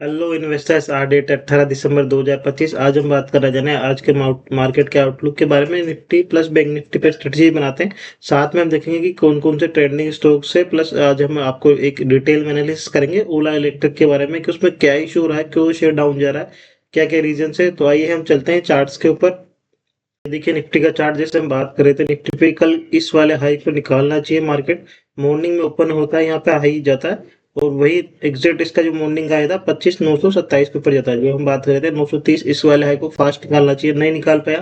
Hello investors, आज date 18 दिसंबर 2025। आज हम बात करने जाने हैं आज के मार्केट के आउटलुक के बारे में। निफ्टी प्लस बैंक निफ्टी पे स्ट्रेटजी बनाते हैं। साथ में हम देखेंगे कि कौन कौन से ट्रेंडिंग स्टॉक्स है। प्लस आज हम आपको एक डिटेल एनालिसिस करेंगे ओला इलेक्ट्रिक के बारे में कि उसमें क्या इशू हो रहा है, क्यों शेयर डाउन जा रहा है, क्या क्या रीजन है। तो आइए हम चलते हैं चार्ट्स के ऊपर। देखिए निफ्टी का चार्ट जैसे हम बात कर रहे थे, निफ्टी पे कल इस वाले हाई को निकालना चाहिए। मार्केट मॉर्निंग में ओपन होता है, यहाँ पे हाई जाता है और वही एग्जैक्ट इसका जो मॉर्निंग का था 25,927 के ऊपर जाता है। जो हम बात कर रहे थे 930, इस वाले हाई को फास्ट निकालना चाहिए, नहीं निकाल पाया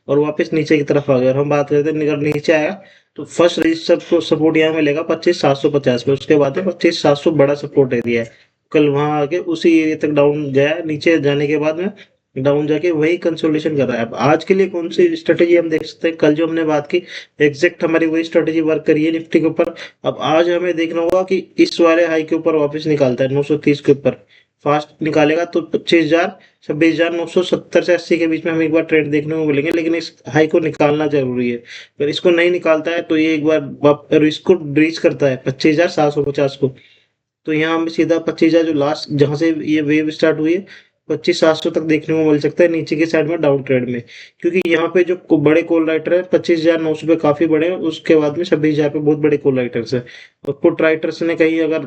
और वापस नीचे की तरफ आ गया। और हम बात कर रहे थे निकल नीचे आया तो फर्स्ट रजिस्टर सपोर्ट यहाँ मिलेगा 25,750 में। उसके बाद में 25,700 बड़ा सपोर्ट एरिया है। कल वहां आके उसी एरिया तक डाउन गया, नीचे जाने के बाद में डाउन जाके वही कंसोलिडेशन कर रहा है। अब आज के लिए कौन सी स्ट्रेटेजी हम देख सकते हैं, कल जो हमने बात की एग्जैक्ट हमारी वही स्ट्रेटेजी वर्क करी है निफ्टी के ऊपर। अब आज हमें देखना होगा कि इस वाले हाई के ऊपर वापस निकालता है 930 के ऊपर, फास्ट निकालेगा तो 25,000 26,970 से 80 के बीच में हमें एक बार ट्रेंड देखने को मिलेंगे। लेकिन इस हाई को निकालना जरूरी है। अगर इसको नहीं निकालता है तो ये एक बार अगर इसको रीच करता है 25,750 को, तो यहाँ हमें सीधा 25,000 जो लास्ट जहां से ये वेव स्टार्ट हुई है 25,700 तक देखने को मिल सकता है नीचे की साइड में डाउन ट्रेंड में। क्योंकि यहाँ पे जो बड़े कॉल राइटर है 25,900 पे काफी बड़े हैं, उसके बाद में 26,000 पे बहुत बड़े कॉल राइटर्स है। और पुट राइटर्स ने कहीं अगर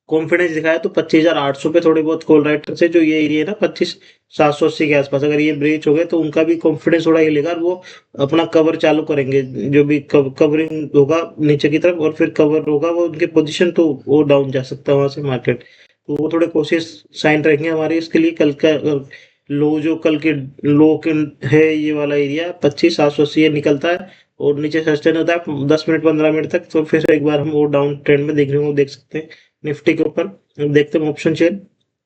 कॉन्फिडेंस दिखाया तो 25,800 पे थोड़े बहुत कॉल राइटर्स है, जो ये एरिया है ना 25,780 के आसपास, अगर ये ब्रीच हो गए तो उनका भी कॉन्फिडेंस थोड़ा हिलेगा और वो अपना कवर चालू करेंगे। जो भी कवरिंग होगा नीचे की तरफ और फिर कवर होगा वो उनकी पोजीशन, तो वो डाउन जा सकता है वहां से मार्केट। तो वो थोड़े कोशिश साइन रहेंगे हमारे इसके लिए। कल का लो जो कल के लो के है ये वाला एरिया 25,780 ये निकलता है और नीचे सस्टेन होता है 10 मिनट 15 मिनट तक, तो फिर एक बार हम वो डाउन ट्रेंड में देखने को देख सकते हैं निफ्टी के ऊपर। अब देखते हैं ऑप्शन चेन।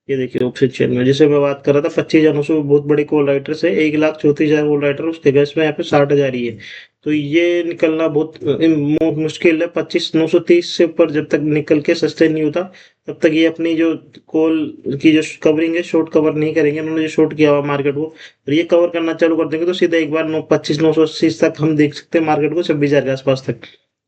ये देखिए ऑप्शन चेन में जैसे मैं बात कर रहा था 25,900 बहुत बड़े कॉल राइटर्स है, 1,34,000 कॉल राइटर उसके गैस में यहाँ पे 60,000 ही है। तो ये निकलना बहुत मुश्किल है। 25,930 से ऊपर जब तक निकल के सस्टेन नहीं होता तब तक ये अपनी जो कॉल की जो कवरिंग है शॉर्ट कवर नहीं करेंगे। उन्होंने जो शॉर्ट किया हुआ मार्केट को और ये कवर करना चालू कर देंगे तो सीधा एक बार 25,980 तक हम देख सकते हैं मार्केट को, 26,000 के आसपास तक।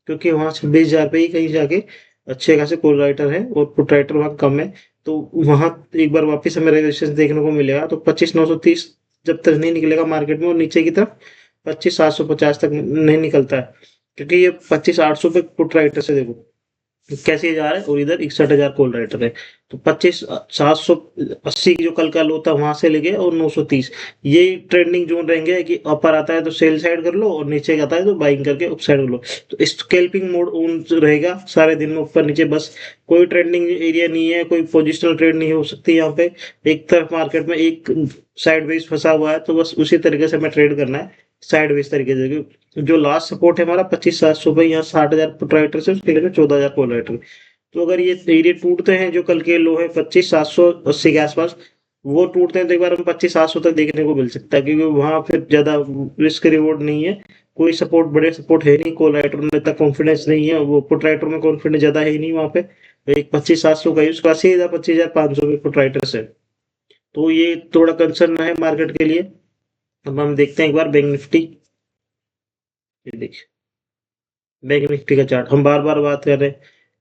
क्योंकि वहां 26,000 पे ही कहीं जाके अच्छे खासे कॉल राइटर है और पुट राइटर वहां कम है। तो वहां एक बार वापस हमें रेजिस्टेंस देखने को मिलेगा। तो 25,930 जब तक नहीं निकलेगा मार्केट में और नीचे की तरफ 25,750 तक नहीं निकलता है, क्योंकि ये 25,800 पे पुट राइटर से देखो कैसे जा रहा है और इधर 61,000 कॉल राइटर है। तो 25,780 की जो कल का लो था वहां से लेके और 930 ये ट्रेंडिंग जोन रहेंगे कि अपर आता है तो सेल साइड कर लो और नीचे आता है तो बाइंग करके अप साइड कर लो। तो स्कैल्पिंग मोड ऑन रहेगा सारे दिन में ऊपर नीचे, बस कोई ट्रेंडिंग एरिया नहीं है, कोई पोजिशनल ट्रेड नहीं हो सकती यहाँ पे। एक तरफ मार्केट में एक साइड वेज फंसा हुआ है तो बस उसी तरीके से हमें ट्रेड करना है, साइड वेज तरीके से। जो लास्ट सपोर्ट है हमारा 25,700 पे, यहाँ 60,000 पुट राइटर से उसके लिए 14,000 कॉल राइटर। तो अगर ये एरिया टूटते हैं जो कल के लो है 25,780 के आसपास, वो टूटते हैं तो एक बार हम 25,700 तक देखने को मिल सकता है। क्योंकि वहां फिर ज्यादा रिस्क रिवॉर्ड नहीं है, कोई सपोर्ट बड़े सपोर्ट है नहीं, कॉल राइटर में इतना कॉन्फिडेंस नहीं है, वो पुट राइटर में कॉन्फिडेंस ज्यादा है ही नहीं वहां पे। एक 25,700 का उसका सीधा 25,500 पे पुट राइटर है। तो ये थोड़ा कंसर्न है मार्केट के लिए। अब हम देखते हैं एक बार बैंक निफ्टी। ये देखिए बैंक निफ्टी का चार्ट हम बार बार बात कर रहे हैं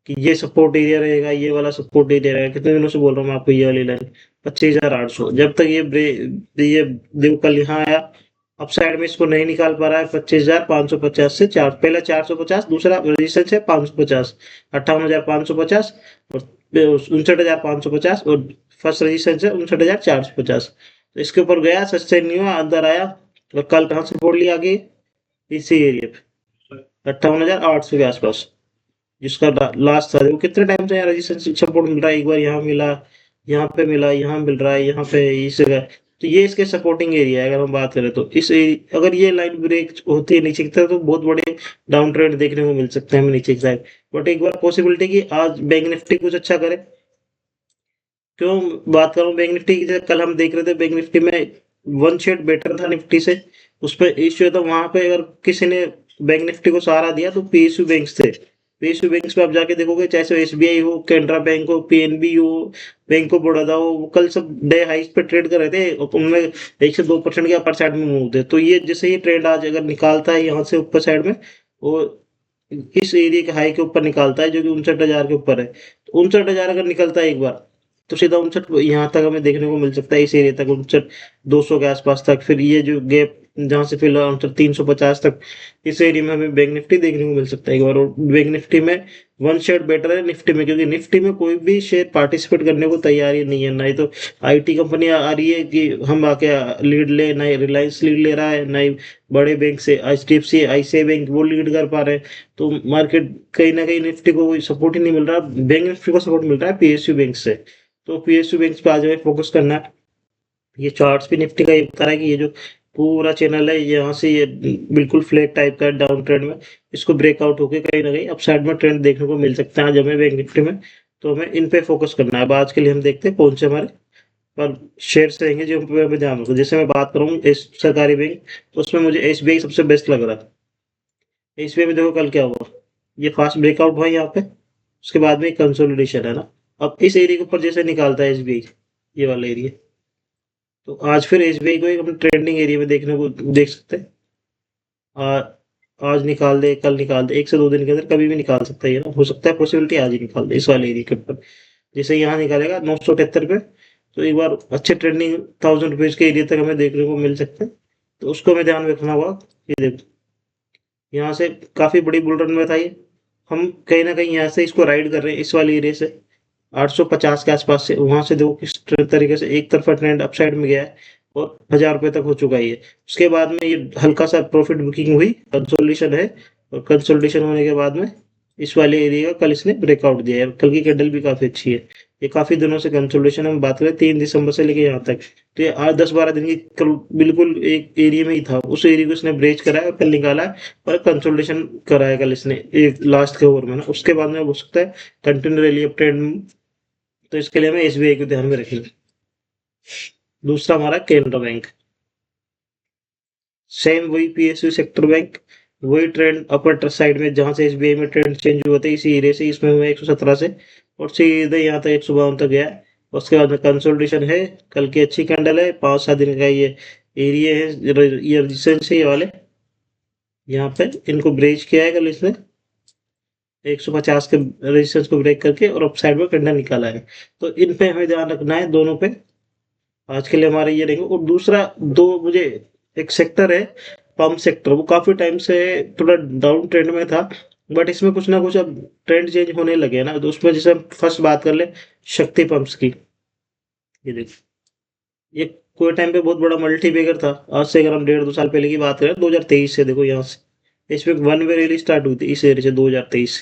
कि ये सपोर्ट एरिया रहेगा, ये वाला सपोर्ट एरिया रहेगा। कितने दिनों से बोल रहा हूँ मैं आपको, ये वाली लाइन 25,800 जब तक ये देखो कल यहाँ आया अप साइड में इसको नहीं निकाल पा रहा है 25,550 से चार, पहला 450, दूसरा रेजिस्टेंस है 550, 58,550 और 59,550 और फर्स्ट रेजिस्टेंस है 59,450। तो इसके ऊपर गया, सस्टेन नहीं हुआ, अंदर आया और कल कहाँ सपोर्ट लिया आगे इसी एरिया पे 58,800 के आसपास, जिसका लास्ट था। वो कितने टाइम से यहाँ रजिस्ट्रेशन सपोर्ट मिल रहा है, एक बार यहाँ मिला, यहाँ पे मिला, यहाँ मिल रहा है, यहाँ पे इस जगह। तो ये इसके सपोर्टिंग एरिया है। अगर हम बात करें तो अगर ये लाइन ब्रेक होती है नीचे की तरफ तो बहुत बड़े डाउन ट्रेंड देखने को मिल सकते हैं हमें नीचे की साइड। बट एक बार पॉसिबिलिटी कि आज बैंक निफ्टी कुछ अच्छा करे। क्यों बात करूं बैंक निफ्टी की, जैसे कल हम देख रहे थे बैंक निफ्टी में वन शेड बेटर था निफ्टी से, उस पर इश्यू था वहां पे। अगर किसी ने बैंक निफ्टी को सहारा दिया तो पीएसयू बैंक्स थे। पीएसयू बैंक्स पे आप जाके देखोगे, चाहे एसबीआई हो, कैनरा बैंक हो, पीएनबी हो, बैंक ऑफ बड़ौदा हो, वो कल सब डे हाइस पे ट्रेड कर रहे थे और उनमें 1 से 2% के अपर साइड में मूव थे। तो ये जैसे ये ट्रेड आज अगर निकालता है यहाँ से ऊपर साइड में और इस एरिया के हाई के ऊपर निकालता है जो कि 59,000 के ऊपर है, तो 59,000 अगर निकलता है एक बार तो सीधा 59 यहाँ तक हमें देखने को मिल सकता है, इस एरिया तक 59 200 के आसपास तक। फिर ये जो गैप जहाँ से फिलहाल 59 350 तक, इस एरिया में हमें बैंक निफ्टी देखने को मिल सकता है एक बार। और बैंक निफ्टी में वन शेयर बेटर है निफ्टी में, क्योंकि निफ्टी में कोई भी शेयर पार्टिसिपेट करने को तैयार ही नहीं है। ना ही तो आईटी कंपनियां आ रही है कि हम आके लीड ले, ना ही रिलायंस लीड ले रहा है, ना ही बड़े बैंक से एचडीएफसी आईसीआई बैंक वो लीड कर पा रहे हैं। तो मार्केट कहीं ना कहीं निफ्टी को कोई सपोर्ट ही नहीं मिल रहा। बैंक निफ्टी को सपोर्ट मिल रहा है पीएसयू बैंक से। तो पीएसयू बैंक पे आज हमें फोकस करना है। ये चार्ट्स भी निफ्टी का ये बता रहा है कि ये जो पूरा चैनल है, यहाँ से ये बिल्कुल फ्लैट टाइप का डाउन ट्रेंड में, इसको ब्रेकआउट होकर कहीं ना कहीं अपसाइड में ट्रेंड देखने को मिल सकता है आज हमें बैंक निफ्टी में। तो हमें इन पे फोकस करना है। अब आज के लिए हम देखते हैं कौन से हमारे पर शेयर्स रहेंगे जो हमें ध्यान रखो। जैसे मैं बात करूँ सरकारी बैंक, तो उसमें मुझे एसबीआई सबसे बेस्ट लग रहा है। एसबीआई में देखो कल क्या हुआ, ये फास्ट ब्रेकआउट हुआ यहाँ पे, उसके बाद में कंसोलिडेशन है ना। अब इस एरिया के ऊपर जैसे निकालता है एसबीआई, ये वाला एरिया, तो आज फिर एसबीआई को एक हम ट्रेंडिंग एरिया में देखने को देख सकते हैं। आ, आज निकाल दे, कल निकाल दे, 1 से 2 दिन के अंदर कभी भी निकाल सकता है ये ना, हो सकता है पॉसिबिलिटी आज ही निकाल दे इस वाले एरिया के ऊपर। जैसे यहाँ निकालेगा 978 पे, तो एक बार अच्छे ट्रेंडिंग 1000 रुपीज के एरिया तक हमें देखने को मिल सकते हैं। तो उसको हमें ध्यान में रखना होगा। ये देखो यहाँ से काफी बड़ी बुल रन में था ये, हम कहीं ना कहीं यहाँ से इसको राइड कर रहे हैं इस वाले एरिया से 850 के आसपास से। वहां से देखो किस तरीके से एक तरफा ट्रेंड अपसाइड में गया है और 1000 रुपए तक हो चुका है ये। उसके बाद में ये हल्का सा प्रॉफिट बुकिंग हुई, कंसोलिडेशन है, और कंसोलिडेशन होने के बाद में इस वाले एरिया का कल इसने ब्रेकआउट दिया है। कल की कैंडल भी काफी अच्छी है। ये काफी दिनों से कंसोलिडेशन हम बात करें 3 दिसंबर से लेके यहाँ तक, तो ये 8 10 12 दिन की कल बिल्कुल एक एरिया में ही था। उस एरिया को इसने ब्रेच करा है, कल निकाला है और कंसोलिडेशन करा है कल इसने एक लास्ट के ओवर में ना। उसके बाद में हो सकता है कंटिन्यू रैली अप ट्रेंड। तो इसके लिए हमें एसबीआई को ध्यान में रखेंगे। दूसरा हमारा केनरा बैंक, सेम वही पीएसयू सेक्टर बैंक, वही ट्रेंड अपर साइड में जहां से एसबीआई में ट्रेंड चेंज हुआ था इसी एरिया से, इसमें हुआ 117 से और सीधे यहाँ तक 152 तक गया। उसके बाद में कंसोलिडेशन है, कल की अच्छी कैंडल है, 5 7 दिन का ये एरिया है, ये रेजिस्टेंस है ये वाले, यहाँ पे इनको ब्रेच किया है कल इसने 150 के रेजिस्टेंस को ब्रेक करके और अप साइड में कैंडल निकाला है। तो इन पे हमें ध्यान रखना है दोनों पे। आज के लिए हमारे ये रहेंगे। और दूसरा दो मुझे एक सेक्टर है पंप सेक्टर, वो काफी टाइम से थोड़ा डाउन ट्रेंड में था, बट इसमें कुछ ना कुछ अब ट्रेंड चेंज होने लगे हैं ना। तो उसमें जैसे हम फर्स्ट बात कर ले शक्ति पंप्स की, ये देखो ये कोई टाइम पे बहुत बड़ा मल्टी बेगर था। आज से अगर हम 1.5 2 साल पहले की बात करें 2023 से, देखो यहाँ से इसमें वन वे रैली स्टार्ट हुई थी इस एरिया से 2023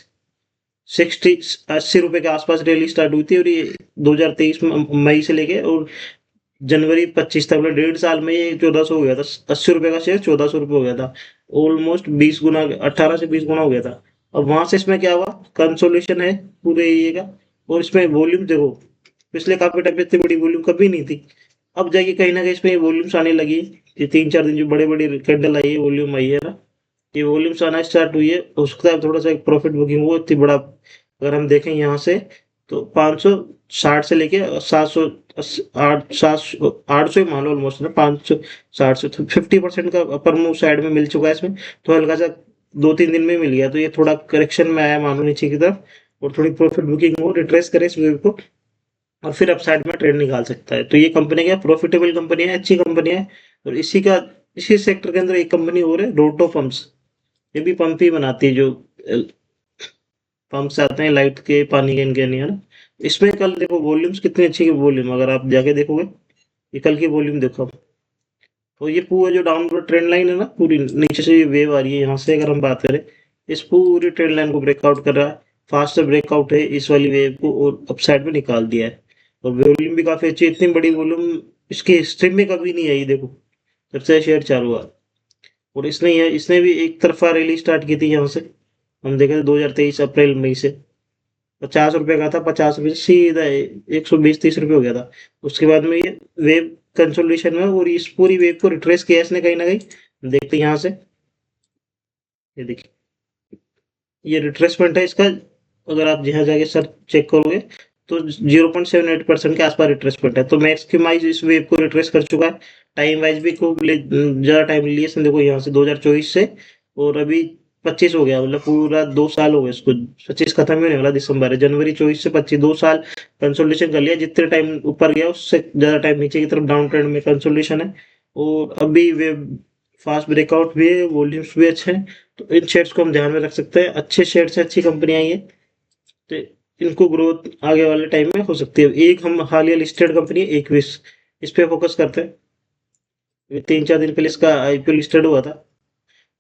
60 80 रुपए के आसपास रैली स्टार्ट हुई थी। और ये 2023 मई से लेके और जनवरी 25 तक, मतलब 1.5 साल में ये 1400 हो गया था। 80 रुपए का शेयर 1400 रुपये हो गया था। ऑलमोस्ट 20 गुना, 18 से 20 गुना हो गया था। अब वहां से इसमें क्या हुआ, कंसोलिडेशन है पूरे एरिया का। और इसमें वॉल्यूम देखो, पिछले काफी टाइम पे इतनी बड़ी वॉल्यूम कभी नहीं थी। अब जाके कहीं ना कहीं इसमें वॉल्यूम्स आने लगी। ये 3 4 दिन जो बड़े बड़े कैंडल आई है, वॉल्यूम आई है ना, ये वॉल्यूम्स आना स्टार्ट हुई है। हो सकता है थोड़ा सा प्रॉफिट बुकिंग हो इतनी बड़ा। अगर हम देखें यहाँ से तो 560 से लेके 700 आठ 800 मान लो ऑलमोस्ट ना, 560 से 50% का अपर मूव साइड में मिल चुका है इसमें। तो हल्का सा 2 3 दिन में मिल गया, तो ये थोड़ा करेक्शन में आया मानो नीचे की तरफ, और थोड़ी प्रॉफिट बुकिंग हो, रिट्रेस करे इस वेव को, और फिर अपसाइड में ट्रेड निकाल सकता है। तो ये कंपनी क्या प्रॉफिटेबल कंपनी है, अच्छी कंपनी है। और इसी सेक्टर के अंदर एक कंपनी और है रोटो पंप्स, ये भी पंप ही बनाती है, जो पंप से आते हैं लाइट के, पानी के, इनके नहीं है ना। इसमें कल देखो वॉल्यूम्स कितनी अच्छी की वॉल्यूम, अगर आप जाके देखोगे ये कल की वॉल्यूम देखो आप। तो ये पूरा जो डाउनवर्ड ट्रेंड लाइन है ना, पूरी नीचे से ये वेव आ रही है यहाँ से, अगर हम बात करें इस पूरी ट्रेंड लाइन को ब्रेकआउट कर रहा है। फास्ट ब्रेकआउट है इस वाली वेव को, और अपसाइड में निकाल दिया है। और वॉल्यूम भी काफी अच्छी, इतनी बड़ी वॉल्यूम इसकी हिस्ट्री में कभी नहीं आई देखो, जब से शेयर चालू हुआ। और इसने भी एक तरफा रैली स्टार्ट की थी यहाँ से, हम देखे थे 2023 अप्रैल मई से। 50 रुपए का था, 50 रुपए से सीधा 120 30 रुपए हो गया था। उसके बाद में ये वेव कंसोलिडेशन में, और इस पूरी वेव को रिट्रेस किया इसने कहीं ना कहीं। देखते हैं यहाँ से, ये देखिए ये रिट्रेसमेंट है इसका। अगर आप यहाँ जाके सर चेक करोगे तो 0.78% के आसपास रिट्रेसमेंट है। तो मैक्सिमाइज इस वेव को रिट्रेस कर चुका है। टाइम वाइज भी खूब ज्यादा टाइम लिया इसने, देखो यहाँ से 2024 से, और अभी 25 हो गया, मतलब पूरा 2 साल हो गए इसको। 25 खत्म ही होने वाला, दिसंबर है, जनवरी 24 से 25, 2 साल कंसोलिडेशन कर लिया। जितने टाइम ऊपर गया उससे ज्यादा टाइम नीचे की तरफ डाउन ट्रेंड में कंसोलिडेशन है। और अभी वे फास्ट ब्रेकआउट भी है, वॉल्यूम्स भी अच्छे हैं। तो इन शेयर्स को हम ध्यान में रख सकते हैं, अच्छे शेयर से अच्छी कंपनियां आई है, तो इनको ग्रोथ आगे वाले टाइम में हो सकती है। एक हम हालिया लिस्टेड कंपनी है एक्विस, इस पे फोकस करते हैं। ये 3-4 दिन पहले इसका आईपीओ लिस्टेड हुआ था।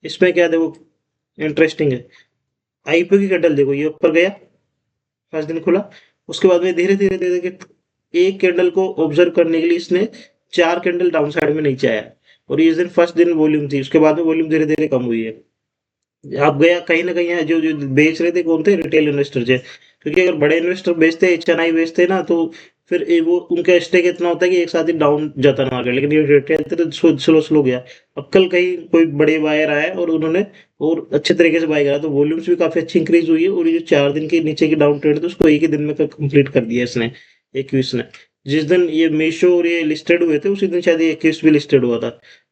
इसमें क्या देखो इंटरेस्टिंग है, आईपीओ की कैंडल देखो, ये ऊपर गया, फर्स्ट दिन खुला, उसके बाद में धीरे धीरे धीरे धीरे एक कैंडल को ऑब्जर्व करने के लिए इसने 4 कैंडल डाउन साइड में नीचे आया। और इस दिन फर्स्ट दिन वॉल्यूम थी, उसके बाद में वॉल्यूम धीरे धीरे कम हुई है। आप गया कहीं ना कहीं यहाँ जो जो बेच रहे थे कौन थे, रिटेल इन्वेस्टर थे। क्योंकि अगर बड़े इन्वेस्टर बेचते एचएनआई बेचते ना, तो फिर वो उनका स्टेक इतना होता है कि एक साथ ही डाउन जाता ना मार्केट, लेकिन ये रिटेल थे तो स्लो स्लो गया। अब कल कहीं कोई बड़े बायर आए और उन्होंने और अच्छे तरीके से बाय करा, तो वॉल्यूम्स भी काफी अच्छी इंक्रीज हुई है। और ये जो 4 दिन के नीचे की डाउन ट्रेंड थी उसको एक ही दिन में कंप्लीट कर दिया इसने, 21 ने। जिस दिन ये मीशो और ये लिस्टेड हुए थे उसी दिन शायद ये 21 भी लिस्टेड हुआ था।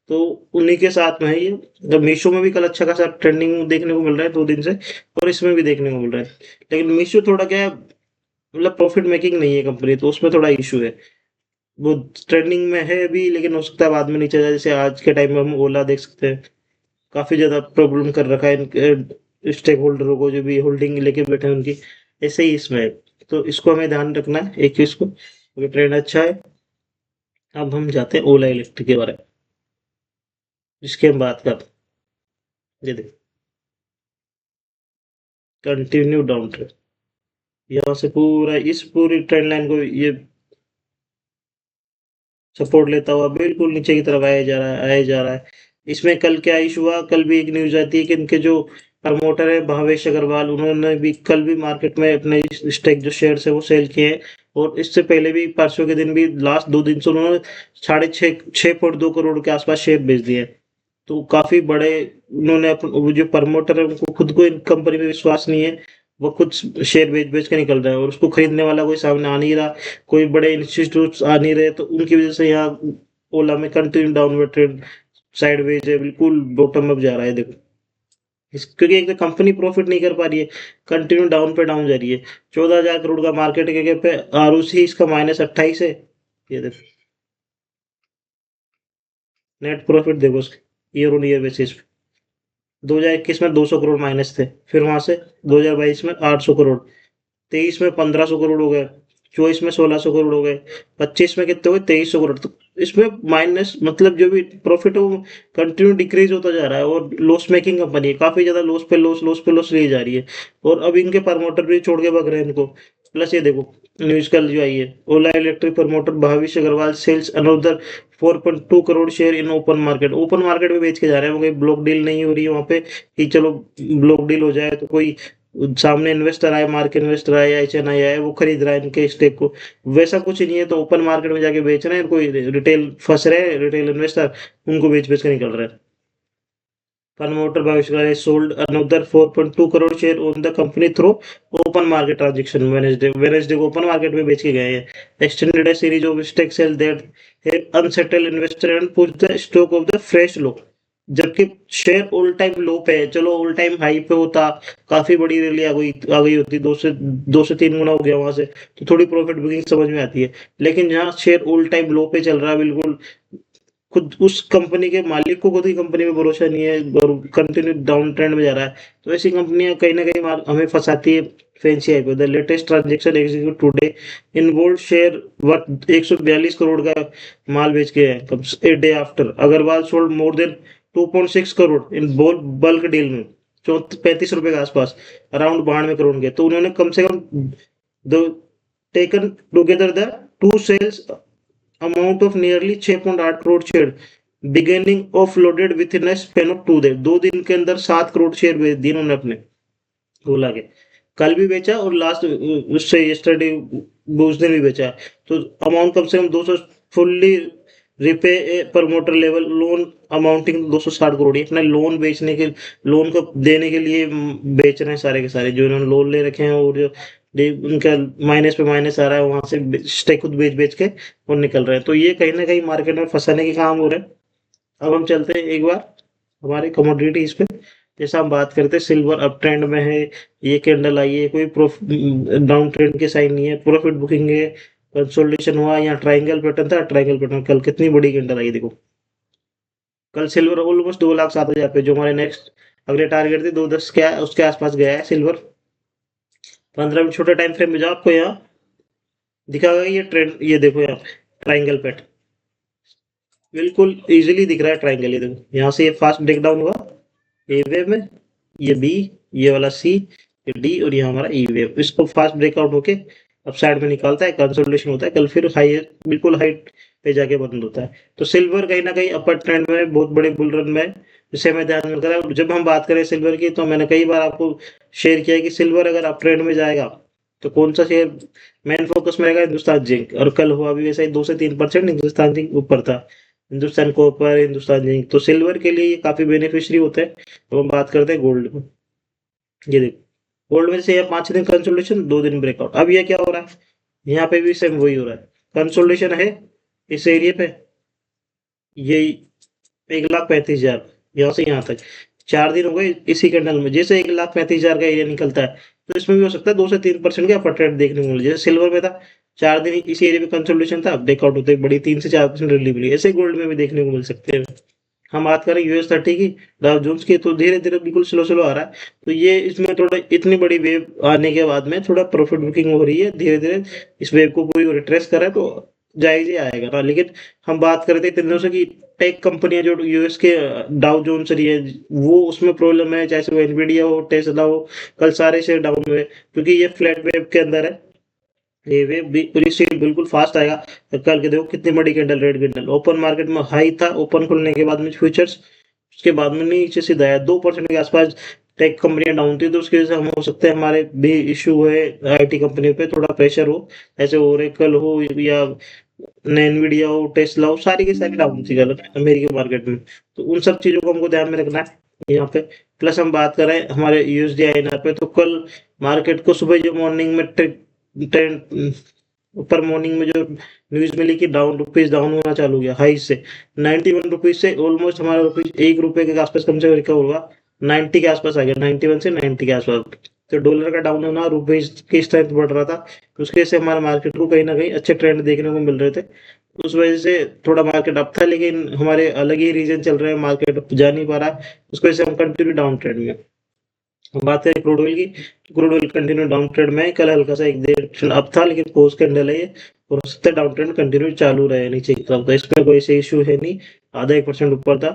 तो उन्हीं के साथ में है ये। जब मीशो में भी कल अच्छा खासा ट्रेंडिंग देखने को मिल रहा है 2 दिन से, और इसमें भी देखने को मिल रहा है। लेकिन मीशो थोड़ा क्या है, मतलब प्रॉफिट मेकिंग नहीं है कंपनी, तो उसमें थोड़ा इशू है। वो ट्रेंडिंग में है अभी, लेकिन हो सकता है बाद में नीचे जाए। जैसे आज के टाइम में हम ओला देख सकते हैं, काफी ज्यादा प्रॉब्लम कर रखा है इनके स्टेक होल्डरों को, जो भी होल्डिंग लेके बैठे हैं उनकी। ऐसे ही इसमें है। तो इसको हमें ध्यान रखना है एक चीज को, क्योंकि ट्रेंड अच्छा है। अब हम जाते हैं ओला इलेक्ट्रिक के बारे में, जिसकी हम बात करते हैं। ये देखो, कंटिन्यू डाउन ट्रेंड, यहाँ से पूरा इस पूरी ट्रेंड लाइन को ये सपोर्ट लेता हुआ बिल्कुल नीचे की तरफ आया जा रहा है, आया जा रहा है। इसमें कल क्या इशू हुआ, कल भी एक न्यूज आती है कि इनके जो प्रमोटर है भावेश अग्रवाल, उन्होंने भी कल भी मार्केट में अपने स्टेक जो शेयर है वो सेल किए हैं। और इससे पहले भी परसों के दिन भी, लास्ट 2 दिन से उन्होंने 6.2 करोड़ के आसपास शेयर बेच दिए हैं। तो काफी बड़े उन्होंने वो जो प्रमोटर है उनको खुद को इन कंपनी में विश्वास नहीं है। वो खुद शेयर बेच बेच के निकल रहे हैं और उसको खरीदने वाला कोई सामने आ नहीं रहा, कोई बड़े इंस्टीट्यूट आ नहीं रहे। तो उनकी वजह से यहाँ ओला में कंटिन्यू डाउनवर्ड ट्रेंड, साइडवेज है, बिल्कुल बॉटम अप जा रहा है देखो। क्योंकि एक तो कंपनी प्रॉफिट नहीं कर पा रही है, कंटिन्यू डाउन पे डाउन जा रही है। 14,000 करोड़ का मार्केट के पे आरओसी इसका -28 है। ये देखो नेट प्रॉफिट देखो उसके ईयर ऑन ईयर बेसिस पे, 2021 में 200 करोड़ माइनस थे, फिर वहां से 2022 में 800 करोड़, 23 में 1500 करोड़ हो गए, 24 में 1600 करोड़ हो गए, 25 में कितने हो गए, 2300 करोड़। तो इसमें माइनस मतलब जो भी प्रॉफिट है वो कंटिन्यू डिक्रीज होता जा रहा है। और लॉस मेकिंग कंपनी है, काफी ज्यादा लॉस पे लॉस, लॉस पे लॉस ली जा रही है। और अब इनके प्रमोटर भी छोड़ के भाग रहे हैं इनको। प्लस ये देखो न्यूज कल जो आई है, Ola electric promoter Bhavish Aggarwal sells another 4.2 crore share in open market. Open market में बेच के जा रहे हैं, वो कोई ब्लॉक डील नहीं हो रही है वहां पे कि चलो ब्लॉक डील हो जाए तो कोई सामने इन्वेस्टर आए, मार्केट इन्वेस्टर आए या एचएनआई आए, वो खरीद रहा है इनके स्टेक को। वैसा कुछ नहीं है, तो ओपन मार्केट में जाके बेच रहे हैं। कोई रिटेल फंस रहे हैं, रिटेल इन्वेस्टर उनको बेच बेच के निकल रहे हैं। प्रमोटर भविष्य sold another 4.2 crore share on the company through open market transaction Wednesday, Wednesday को ओपन मार्केट में बेच के गए हैं। Extended a series of stake sale that have unsettled investor and push the stock of the fresh low। जबकि share all time लो पे है, चलो ऑल टाइम हाई पे होता, काफी बड़ी रैली आ गई होती, 2 से 3 गुना हो गया वहां से, तो थोड़ी प्रॉफिट बुकिंग समझ में आती है। लेकिन जहाँ शेयर ऑल टाइम लो पे चल रहा है, बिल्कुल खुद उस कंपनी के मालिक को खुद ही कंपनी में भरोसा नहीं है और कंटिन्यू डाउन ट्रेंड में जा रहा है, तो ऐसी कंपनियां कहीं ना कहीं हमें फंसाती है। Fancy IPO the latest transaction execute today involve share worth 142 crore का माल बेच के है a day after Agarwal sold more than 2.6 crore in bulk deal में, 35 रुपए के आसपास, अराउंड 92 करोड़ के। तो उन्होंने कम से कम the taken together the two sales amount of nearly 6.8 crore share beginning of loaded with in span of 2 day. 2 दिन के अंदर 7 करोड़ शेयर बेच दिए उन्होंने अपने ओला के। कल भी बेचा और लास्ट उससे यस्टरडे उस दिन भी बेचा। तो अमाउंट कम से कम 200 fully repay promoter level loan amounting 260 crore. अपना लोन बेचने के, लोन को देने के लिए बेच रहे हैं सारे के सारे, जो इन्होंने लोन ले रखे हैं। और जो उनका माइनस पे माइनस आ रहा है वहां से स्टेक खुद बेच बेच के और निकल रहे हैं। तो ये कहीं ना कहीं मार्केट में फंसाने के काम हो रहे हैं। अब हम चलते हैं एक बार हमारे कमोडिटीज पे। जैसा हम बात करते हैं सिल्वर अप ट्रेंड में है, ये कैंडल आई है, कोई डाउन ट्रेंड के साइन नहीं है, प्रॉफिट बुकिंग है, कंसोलिडेशन हुआ, यहाँ ट्राइंगल पैटर्न था, ट्राइंगल पैटर्न कल कितनी बड़ी कैंडल आई देखो। कल सिल्वर ऑलमोस्ट 2,07,000 पे, जो हमारे नेक्स्ट अगले टारगेट थे 2,10 के उसके आसपास गया है सिल्वर। 15 मिनट छोटे टाइम फ्रेम में जाओ, आपको यहाँ दिखागा ये ट्रेंड, ये देखो यहाँ पे ट्राइंगल पैटर्न बिल्कुल इजीली दिख रहा है ट्राइंगल, ये देखो यहाँ से ये फास्ट ब्रेक डाउन हुआ ए वेव में, ये बी, ये वाला सी, ये डी, और यहाँ हमारा ई वेव, इसको फास्ट ब्रेकआउट होके अब साइड में निकालता है, कंसोलिडेशन होता है, कल फिर हाई बिल्कुल हाइट पे जाके बंद होता है। तो सिल्वर कहीं ना कहीं अपर ट्रेंड में बहुत बड़े बुल रन में, जिसे हमें ध्यान में रखना है। जब हम बात करें सिल्वर की, तो मैंने कई बार आपको शेयर किया है कि सिल्वर अगर अप ट्रेंड में जाएगा तो कौन सा शेयर मेन फोकस में रहेगा, हिंदुस्तान जिंक, और कल हुआ भी वैसा ही 2 से 3% हिंदुस्तान जिंक ऊपर था, हिंदुस्तान कॉपर, हिंदुस्तान जिंक। तो सिल्वर के लिए ये काफी बेनिफिशियरी होता है। अब हम बात करते हैं गोल्ड में, ये देखो गोल्ड में से 5 दिन कंसोलिडेशन, 2 दिन ब्रेकआउट। अब ये क्या हो रहा है, यहाँ पे भी सेम वही हो रहा है, कंसोलिडेशन है इस एरिया पे, ये 1,35,000 यहाँ से यहाँ तक 4 दिन हो गए इसी कैंडल में। जैसे 1,35,000 का एरिया निकलता है तो इसमें भी हो सकता है 2 से 3% का अपर ट्रेंड देखने को मिले, जैसे सिल्वर में था 4 दिन इसी एरिया पे कंसोलिडेशन था, ब्रेकआउट होते बड़ी 3 से 4% रैली मिली, ऐसे गोल्ड में भी देखने को मिल सकते हैं। हम बात करें US 30 की, डाउ जोन्स की, तो धीरे धीरे बिल्कुल स्लो स्लो आ रहा है। तो ये इसमें थोड़ा इतनी बड़ी वेव आने के बाद में थोड़ा प्रॉफिट बुकिंग हो रही है, धीरे धीरे इस वेव को पूरी रिट्रेस कर रहा है, तो जायज ही आएगा ना। लेकिन हम बात करते इतने दिनों से कि टेक कंपनियां जो यूएस के डाउ जोन्स रही है, वो उसमें प्रॉब्लम है, चाहे वो एनवीडिया हो, टेस्ला हो, कल सारे शेयर डाउन हुए क्योंकि ये फ्लैट वेव के अंदर है। ये वेव पूरी स्पीड बिल्कुल फास्ट आएगा। तो कल के देखो कितनी बड़ी candle, red candle, open market में हाई था, ओपन खुलने के बाद में फ्यूचर्स, उसके बाद में नीचे सीधा आया 2% के आसपास। टेक कंपनियां डाउन थी, तो उसकी वजह से हम हो सकते हैं हमारे भी इशू है आईटी कंपनी पे थोड़ा प्रेशर हो, ऐसे ओरेकल हो या एनवीडिया हो, टेस्ला हो, सारी की सारी डाउन थी कल अमेरिकी मार्केट में। तो उन सब चीजों को हमको ध्यान में रखना है यहाँ पे। प्लस हम बात करें हमारे यूएसडी आईएनआर पे, तो कल मार्केट को सुबह जो मॉर्निंग में ट्रेंड ऊपर मॉर्निंग में जो न्यूज मिली कि रुपीज डाउन होना चालू हो गया हाई से 91 रुपीज से, ऑलमोस्ट हमारा रुपीज 1 रुपए के आसपास कम से कम रिकवर हुआ, 90 के आसपास आ गया, 91 से 90 के आसपास। तो डॉलर का डाउन होना, रुपीज की स्ट्रेंथ बढ़ रहा था, उसके से हमारे मार्केट को कहीं ना कहीं अच्छे ट्रेंड देखने को मिल रहे थे। उस वजह से थोड़ा मार्केट अप था, लेकिन हमारे अलग ही रीजन चल रहे हैं, मार्केट जा नहीं पा रहा, उसकी वजह से हम कंटिन्यू डाउन ट्रेंड में। हम बात करें क्रूड ऑयल की, crude oil continue down trend में है, कल हल्का सा एक देर अप था, लेकिन पोस्ट कैंडल है ये, और हो सकता है डाउन ट्रेंड कंटिन्यू चालू रहे नीचे की तरफ, तो इसमें कोई से इशू है नहीं, आधा 1% ऊपर था।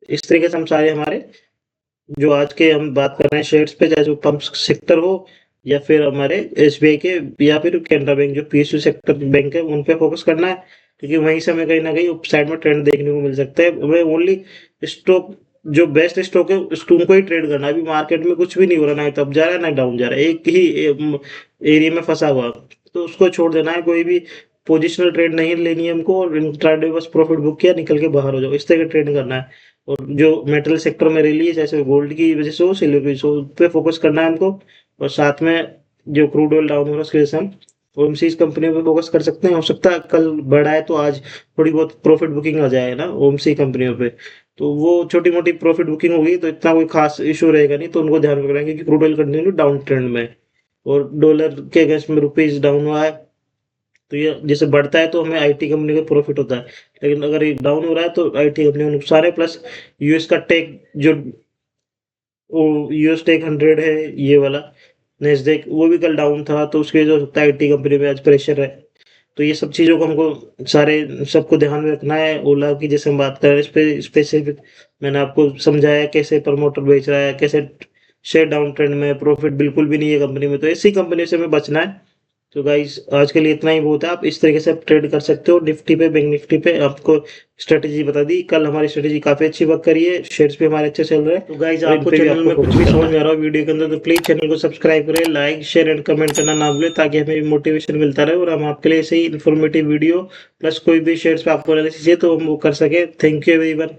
इस तरीके से हम सारे हमारे जो आज के हम बात कर रहे हैं शेयर्स पे, चाहे जो पंप सेक्टर हो या फिर हमारे एसबीआई के या फिर कैनरा बैंक जो पीएसयू सेक्टर बैंक है, उन पे फोकस करना है, क्योंकि वहीं से हमें कहीं ना कहीं साइड में ट्रेंड देखने को मिल सकता है। हमें ओनली स्टॉक जो बेस्ट स्टॉक है उसको ही ट्रेड करना है। अभी मार्केट में कुछ भी नहीं हो रहा, ना तो अप जा रहा है ना डाउन जा रहा है, एक ही एरिया में फंसा हुआ, तो उसको छोड़ देना है, कोई भी पोजिशनल ट्रेड नहीं लेनी है हमको, और इंट्राडे बस प्रॉफिट बुक किया निकल के बाहर हो जाओ, इस तरह का ट्रेड करना है। और जो मेटल सेक्टर में रैली है, जैसे गोल्ड की वजह से हो, सिल्वर की वजह से हो, उस पे फोकस करना है हमको। और साथ में जो क्रूड ऑयल डाउन हो रहा है उसकी वजह से हम ओमसीज कंपनी पे फोकस कर सकते हैं। हो सकता है कल बढ़ा है तो आज थोड़ी बहुत प्रॉफिट बुकिंग आ जाए ना ओमसी कंपनियों पे, तो वो छोटी मोटी प्रॉफिट बुकिंग होगी, तो इतना कोई खास इशू रहेगा नहीं, तो उनको ध्यान में रखेंगे कि crude oil continue down trend में है, और डॉलर के अगेंस्ट में रुपीज डाउन हुआ है, तो ये जैसे बढ़ता है तो हमें आईटी कंपनी का प्रॉफिट होता है, लेकिन अगर ये डाउन हो रहा है तो आईटी कंपनी को नुकसान है। प्लस यूएस का टेक जो यूएस टेक 100 है, ये वाला नेस्डेक, वो भी कल डाउन था, तो उसके जो सकता है आईटी कंपनी में आज प्रेशर है। तो ये सब चीज़ों को हमको सारे सबको ध्यान में रखना है। ओला की जैसे हम बात कर रहे हैं, इस पे स्पेसिफिक मैंने आपको समझाया कैसे प्रमोटर बेच रहा है, कैसे शेयर डाउन ट्रेंड में, प्रॉफिट बिल्कुल भी नहीं है कंपनी में, तो ऐसी कंपनी से हमें बचना है। तो गाइस आज के लिए इतना ही बहुत है, आप इस तरीके से आप ट्रेड कर सकते हो। निफ्टी पे, बैंक निफ्टी पे आपको स्ट्रेटेजी बता दी, कल हमारी स्ट्रेटेजी काफी अच्छी वर्क करी है, शेयर्स भी हमारे अच्छे चल रहे हैं। तो गाइस आपको चैनल में कुछ भी समझ में आ रहा हो वीडियो के अंदर, तो प्लीज चैनल को सब्सक्राइब करें, लाइक शेयर एंड कमेंट करना ना भूलें, ताकि हमें मोटिवेशन मिलता रहे और हम आपके लिए ऐसे ही इन्फॉर्मेटिव वीडियो प्लस कोई भी शेयर्स पे आपको एनालिसिस है तो हम वो कर सके। Thank you everyone.